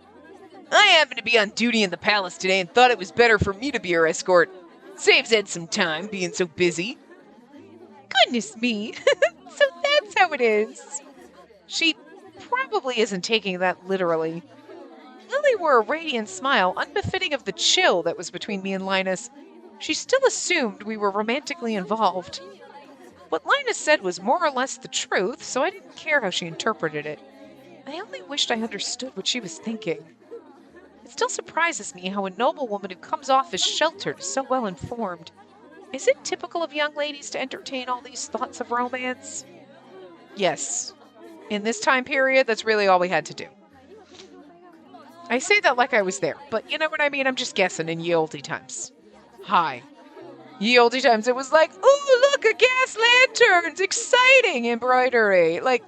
I happened to be on duty in the palace today and thought it was better for me to be her escort. Saves Ed some time, being so busy. Goodness me. So that's how it is. She probably isn't taking that literally. Lily wore a radiant smile, unbefitting of the chill that was between me and Linus. She still assumed we were romantically involved. What Linus said was more or less the truth, so I didn't care how she interpreted it. I only wished I understood what she was thinking. It still surprises me how a noblewoman who comes off as sheltered is so well informed. Is it typical of young ladies to entertain all these thoughts of romance? Yes. In this time period, that's really all we had to do. I say that like I was there, but you know what I mean? I'm just guessing in ye olde times. Hi. Ye olde times, it was like, ooh, look, a gas lanterns, exciting embroidery. Like,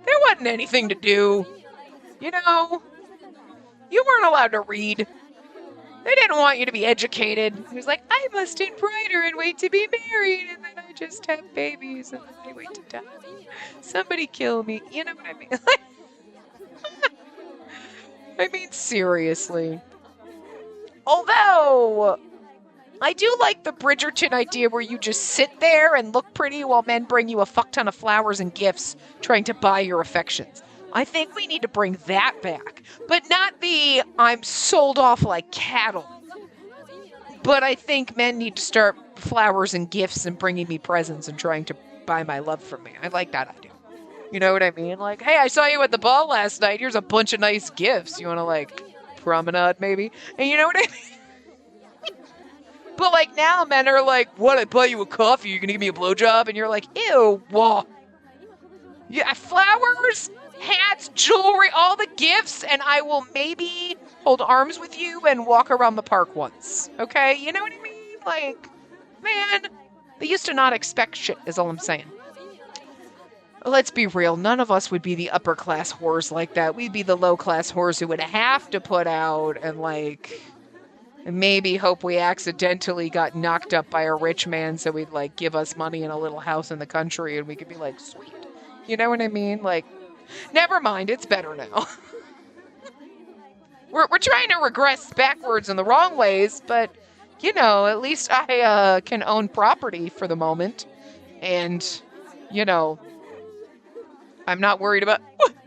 there wasn't anything to do. You know, you weren't allowed to read. They didn't want you to be educated. It was like, I must embroider and wait to be married, and then I just have babies, and then I wait to die. Somebody kill me. You know what I mean? I mean, seriously. Although, I do like the Bridgerton idea where you just sit there and look pretty while men bring you a fuck ton of flowers and gifts trying to buy your affections. I think we need to bring that back. But not the I'm sold off like cattle. But I think men need to start flowers and gifts and bringing me presents and trying to buy my love from me. I like that idea. You know what I mean? Like, hey, I saw you at the ball last night. Here's a bunch of nice gifts. You want to, like, promenade maybe? And you know what I mean? But, like, now men are like, what, I buy you a coffee, you're going to give me a blowjob? And you're like, ew, whoa. Yeah, flowers, hats, jewelry, all the gifts, and I will maybe hold arms with you and walk around the park once. Okay? You know what I mean? Like, man, they used to not expect shit, is all I'm saying. Let's be real, none of us would be the upper class whores like that. We'd be the low class whores who would have to put out and, like, maybe hope we accidentally got knocked up by a rich man so he'd, like, give us money in a little house in the country and we could be like, sweet. You know what I mean? Like, never mind, it's better now. We're trying to regress backwards in the wrong ways, but, you know, at least I can own property for the moment. And, you know, I'm not worried about,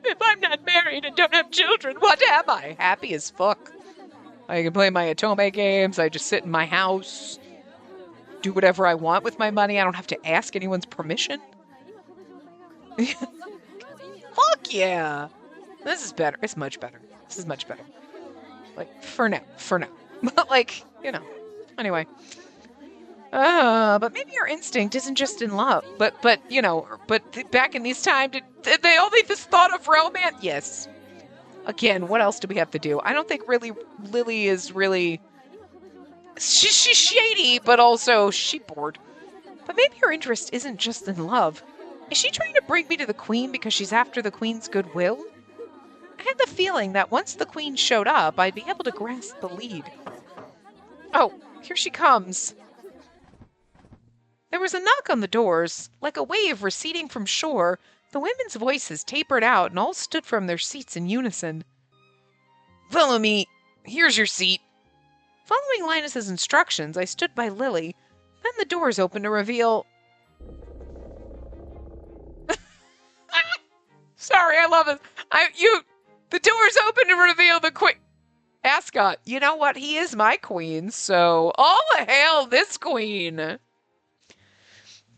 if I'm not married and don't have children, what am I? Happy as fuck. I can play my Atome games, I just sit in my house, do whatever I want with my money, I don't have to ask anyone's permission. Fuck yeah! This is better. It's much better. This is much better. Like, for now. But, like, you know. Anyway. But maybe our instinct isn't just in love. But you know, back in these times, did they only just thought of romance? Yes. Again, what else do we have to do? I don't think really Lily is really... She's shady, but also she bored. But maybe her interest isn't just in love. Is she trying to bring me to the queen because she's after the queen's goodwill? I had the feeling that once the queen showed up, I'd be able to grasp the lead. Oh, here she comes. There was a knock on the doors. Like a wave receding from shore, the women's voices tapered out and all stood from their seats in unison. Follow me. Here's your seat. Following Linus's instructions, I stood by Lily. Then the doors opened to reveal... Sorry, I love it. The doors open to reveal the queen. Ascot, you know what? He is my queen, so all hail this queen.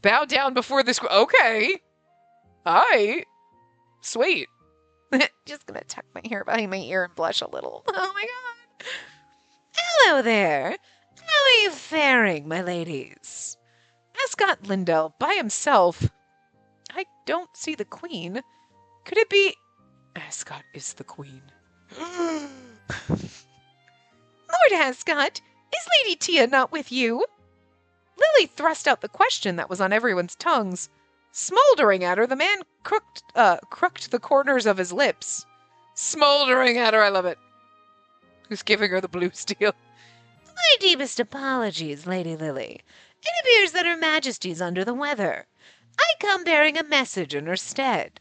Bow down before this. Okay. Aye. Sweet. Just gonna tuck my hair behind my ear and blush a little. Oh my god. Hello there. How are you faring, my ladies? Ascot Lindell by himself. I don't see the queen. Could it be... Ascot is the queen. Lord Ascot, is Lady Tia not with you? Lily thrust out the question that was on everyone's tongues. Smoldering at her, the man crooked the corners of his lips. Smoldering at her, I love it. Who's giving her the blue steel? My deepest apologies, Lady Lily. It appears that Her Majesty's under the weather. I come bearing a message in her stead.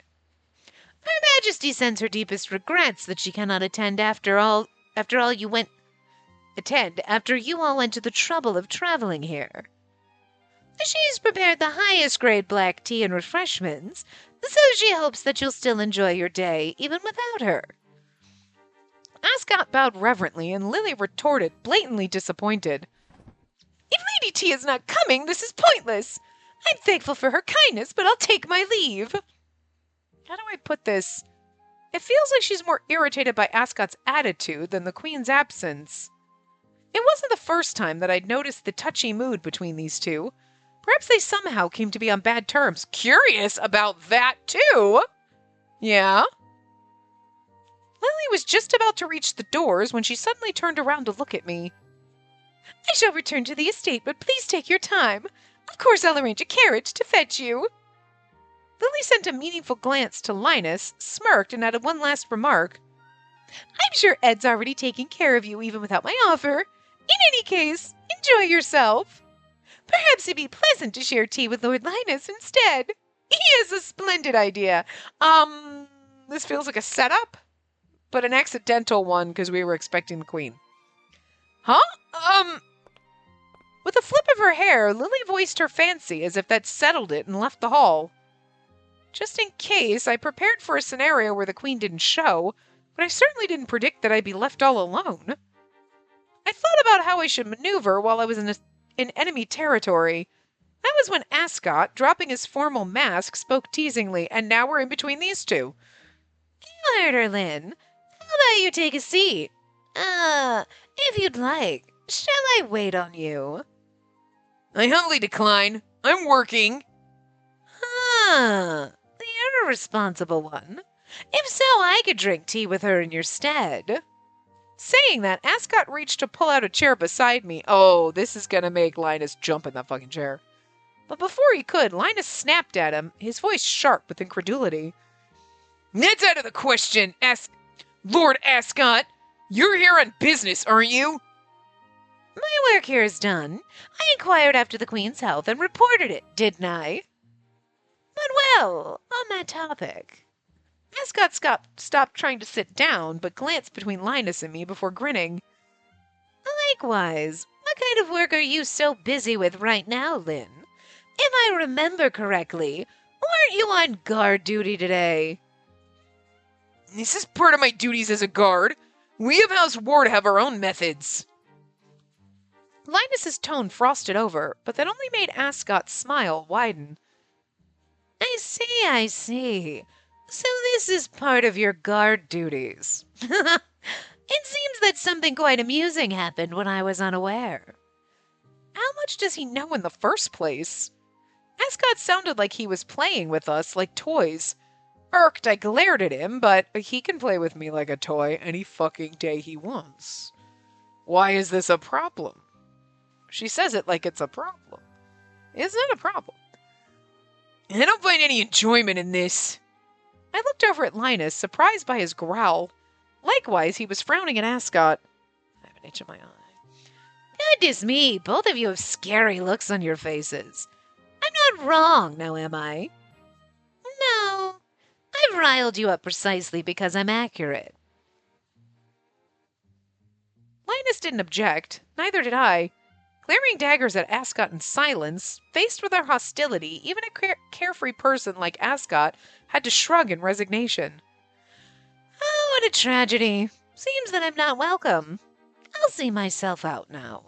Her Majesty sends her deepest regrets that she cannot attend after you all went to the trouble of traveling here. She's prepared the highest grade black tea and refreshments, so she hopes that you'll still enjoy your day, even without her. Ascot bowed reverently, and Lily retorted, blatantly disappointed. If Lady T is not coming, this is pointless. I'm thankful for her kindness, but I'll take my leave. How do I put this? It feels like she's more irritated by Ascot's attitude than the Queen's absence. It wasn't the first time that I'd noticed the touchy mood between these two. Perhaps they somehow came to be on bad terms. Curious about that, too. Yeah? Lily was just about to reach the doors when she suddenly turned around to look at me. I shall return to the estate, but please take your time. Of course I'll arrange a carriage to fetch you. Lily sent a meaningful glance to Linus, smirked, and added one last remark. I'm sure Ed's already taking care of you even without my offer. In any case, enjoy yourself. Perhaps it'd be pleasant to share tea with Lord Linus instead. He has a splendid idea. This feels like a setup, but an accidental one because we were expecting the queen. Huh? With a flip of her hair, Lily voiced her fancy as if that settled it and left the hall. Just in case, I prepared for a scenario where the queen didn't show, but I certainly didn't predict that I'd be left all alone. I thought about how I should maneuver while I was in enemy territory. That was when Ascot, dropping his formal mask, spoke teasingly, and now we're in between these two. You heard her, Lynn. How about you take a seat? If you'd like. Shall I wait on you? I humbly decline. I'm working. The irresponsible one. If so, I could drink tea with her in your stead. Saying that, Ascot reached to pull out a chair beside me. Oh, this is gonna make Linus jump in that fucking chair. But before he could, Linus snapped at him, his voice sharp with incredulity. That's out of the question, Lord Ascot. You're here on business, aren't you? My work here is done. I inquired after the Queen's health and reported it, didn't I? But well, on that topic. Ascot stopped trying to sit down, but glanced between Linus and me before grinning. Likewise, what kind of work are you so busy with right now, Lynn? If I remember correctly, weren't you on guard duty today? This is part of my duties as a guard. We of House Ward have our own methods. Linus's tone frosted over, but that only made Ascot's smile widen. I see. So this is part of your guard duties. It seems that something quite amusing happened when I was unaware. How much does he know in the first place? Ascot sounded like he was playing with us like toys. Irked, I glared at him, but he can play with me like a toy any fucking day he wants. Why is this a problem? She says it like it's a problem. Is it a problem? I don't find any enjoyment in this. I looked over at Linus, surprised by his growl. Likewise, he was frowning at Ascot. I have an itch in my eye. Goodness me, both of you have scary looks on your faces. I'm not wrong, now am I? No, I've riled you up precisely because I'm accurate. Linus didn't object, neither did I. Glaring daggers at Ascot in silence, faced with our hostility, even a carefree person like Ascot had to shrug in resignation. Oh, what a tragedy. Seems that I'm not welcome. I'll see myself out now.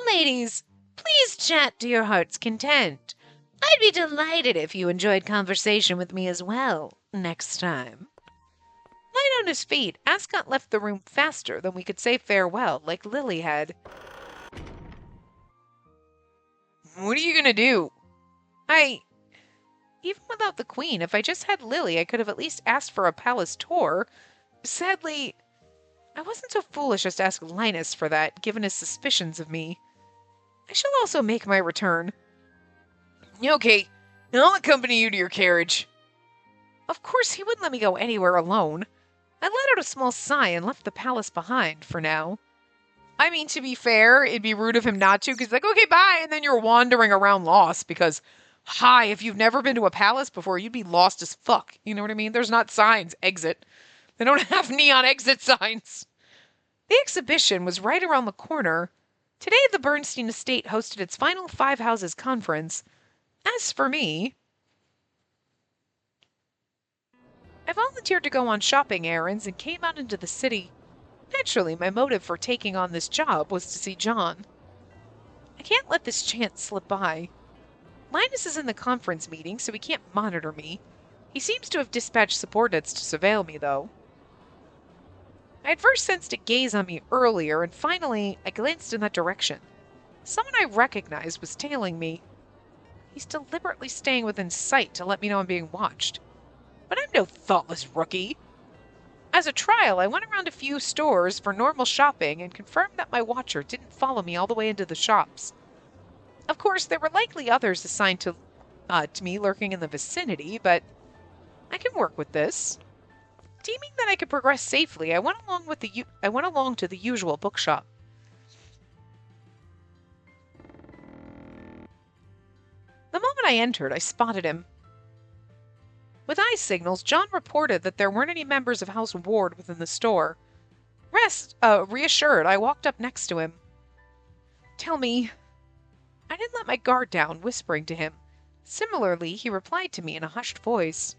Ladies, please chat to your heart's content. I'd be delighted if you enjoyed conversation with me as well, next time. Light on his feet, Ascot left the room faster than we could say farewell, like Lily had. What are you gonna do? Even without the queen, if I just had Lily, I could have at least asked for a palace tour. Sadly, I wasn't so foolish as to ask Linus for that, given his suspicions of me. I shall also make my return. Okay, I'll accompany you to your carriage. Of course, he wouldn't let me go anywhere alone. I let out a small sigh and left the palace behind, for now. I mean, to be fair, it'd be rude of him not to, because he's like, okay, bye, and then you're wandering around lost, because, hi, if you've never been to a palace before, you'd be lost as fuck, you know what I mean? There's not signs, exit. They don't have neon exit signs. The exhibition was right around the corner. Today, the Bernstein estate hosted its final 5 houses conference. As for me, I volunteered to go on shopping errands and came out into the city. Naturally, my motive for taking on this job was to see John. I can't let this chance slip by. Linus is in the conference meeting, so he can't monitor me. He seems to have dispatched subordinates to surveil me, though. I had first sensed a gaze on me earlier, and finally, I glanced in that direction. Someone I recognized was tailing me. He's deliberately staying within sight to let me know I'm being watched. But I'm no thoughtless rookie. As a trial, I went around a few stores for normal shopping and confirmed that my watcher didn't follow me all the way into the shops. Of course, there were likely others assigned to me lurking in the vicinity, but I can work with this. Deeming that I could progress safely, I went along to the usual bookshop. The moment I entered, I spotted him. With eye signals, John reported that there weren't any members of House Ward within the store. Reassured, I walked up next to him. Tell me. I didn't let my guard down, whispering to him. Similarly, he replied to me in a hushed voice.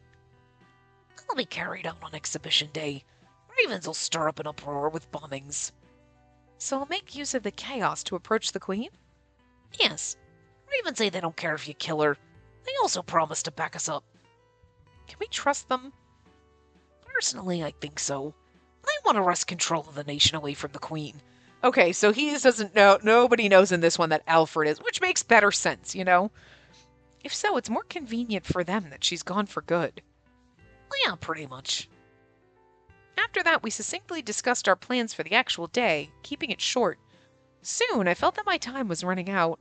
I'll be carried out on exhibition day. Ravens will stir up an uproar with bombings. So I'll make use of the chaos to approach the Queen? Yes. Ravens say they don't care if you kill her. They also promise to back us up. Can we trust them? Personally, I think so. I want to wrest control of the nation away from the Queen. Okay, so he doesn't know, nobody knows in this one that Alfred is, which makes better sense, you know? If so, it's more convenient for them that she's gone for good. Yeah, pretty much. After that, we succinctly discussed our plans for the actual day, keeping it short. Soon, I felt that my time was running out.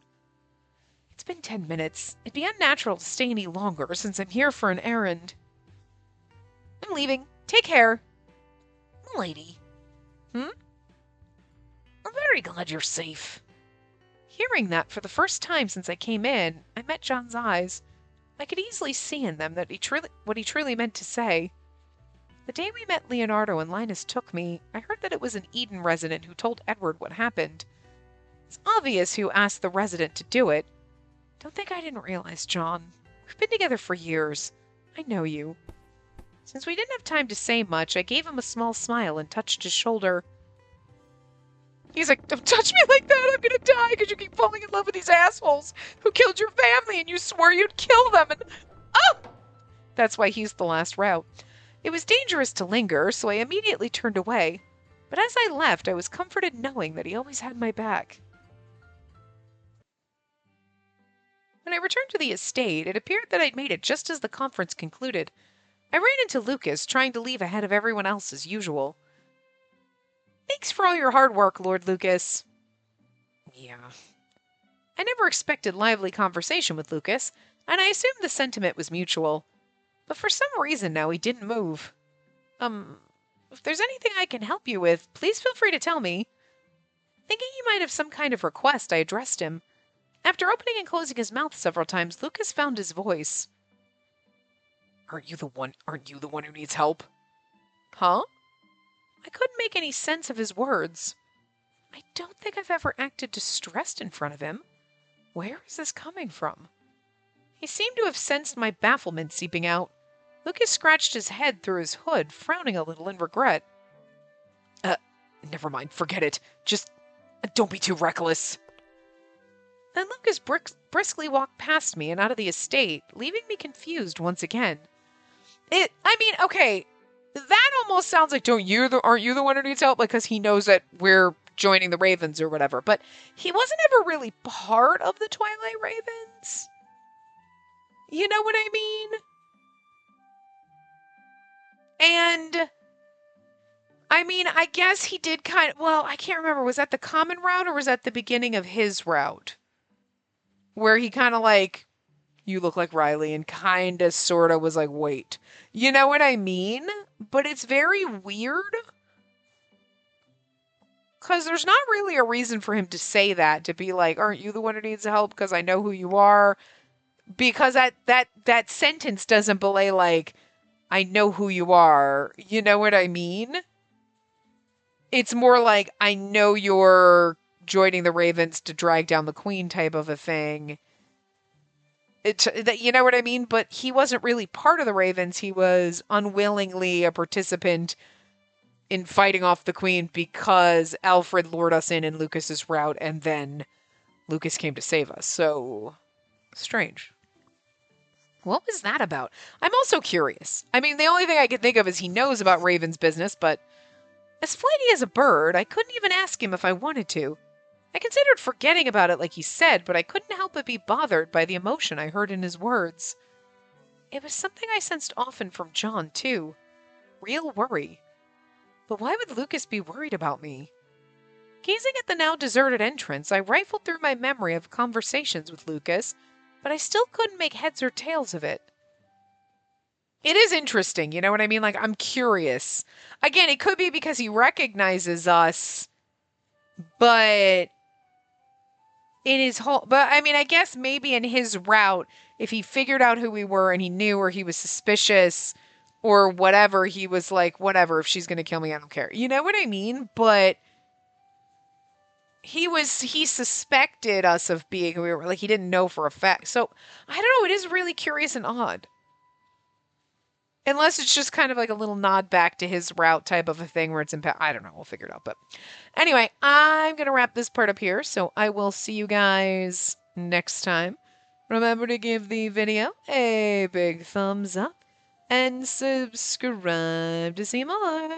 It's been 10 minutes. It'd be unnatural to stay any longer since I'm here for an errand. I'm leaving. Take care. Lady. Hmm? I'm very glad you're safe. Hearing that for the first time since I came in, I met John's eyes. I could easily see in them that what he truly meant to say. The day we met Leonardo and Linus took me, I heard that it was an Eden resident who told Edward what happened. It's obvious who asked the resident to do it. Don't think I didn't realize, John. We've been together for years. I know you. Since we didn't have time to say much, I gave him a small smile and touched his shoulder. He's like, don't touch me like that, I'm gonna die because you keep falling in love with these assholes who killed your family and you swore you'd kill them and... Oh! That's why he's the last route. It was dangerous to linger, so I immediately turned away. But as I left, I was comforted knowing that he always had my back. When I returned to the estate, it appeared that I'd made it just as the conference concluded. I ran into Lucas, trying to leave ahead of everyone else as usual. Thanks for all your hard work, Lord Lucas. Yeah. I never expected lively conversation with Lucas, and I assumed the sentiment was mutual. But for some reason now he didn't move. If there's anything I can help you with, please feel free to tell me. Thinking he might have some kind of request, I addressed him. After opening and closing his mouth several times, Lucas found his voice. Aren't you the one who needs help? Huh? I couldn't make any sense of his words. I don't think I've ever acted distressed in front of him. Where is this coming from? He seemed to have sensed my bafflement seeping out. Lucas scratched his head through his hood, frowning a little in regret. Never mind, forget it. Just don't be too reckless. Then Lucas briskly walked past me and out of the estate, leaving me confused once again. Okay, that almost sounds like aren't you the one who needs help? Because he knows that we're joining the Ravens or whatever. But he wasn't ever really part of the Twilight Ravens. You know what I mean? And I guess he did I can't remember. Was that the common route or was that the beginning of his route? Where he kind of like, you look like Riley and kind of sort of was like, wait. You know what I mean? But it's very weird. Because there's not really a reason for him to say that, to be like, aren't you the one who needs help because I know who you are? Because that sentence doesn't belay like, I know who you are. You know what I mean? It's more like, I know you're joining the Ravens to drag down the Queen type of a thing. You know what I mean? But he wasn't really part of the Ravens. He was unwillingly a participant in fighting off the Queen because Alfred lured us in Lucas's route, and then Lucas came to save us. So, strange. What was that about? I'm also curious. The only thing I can think of is he knows about Raven's business, but as flighty as a bird, I couldn't even ask him if I wanted to. I considered forgetting about it like he said, but I couldn't help but be bothered by the emotion I heard in his words. It was something I sensed often from John, too. Real worry. But why would Lucas be worried about me? Gazing at the now deserted entrance, I rifled through my memory of conversations with Lucas, but I still couldn't make heads or tails of it. It is interesting, you know what I mean? Like, I'm curious. Again, it could be because he recognizes us, but in his whole, but I mean, I guess maybe in his route, if he figured out who we were and he knew or he was suspicious or whatever, he was like, whatever, if she's going to kill me, I don't care. You know what I mean? But he suspected us of being who we were, like, he didn't know for a fact. So I don't know, it is really curious and odd. Unless it's just kind of like a little nod back to his route type of a thing where it's impact. I don't know. We'll figure it out. But anyway, I'm going to wrap this part up here. So I will see you guys next time. Remember to give the video a big thumbs up and subscribe to see more.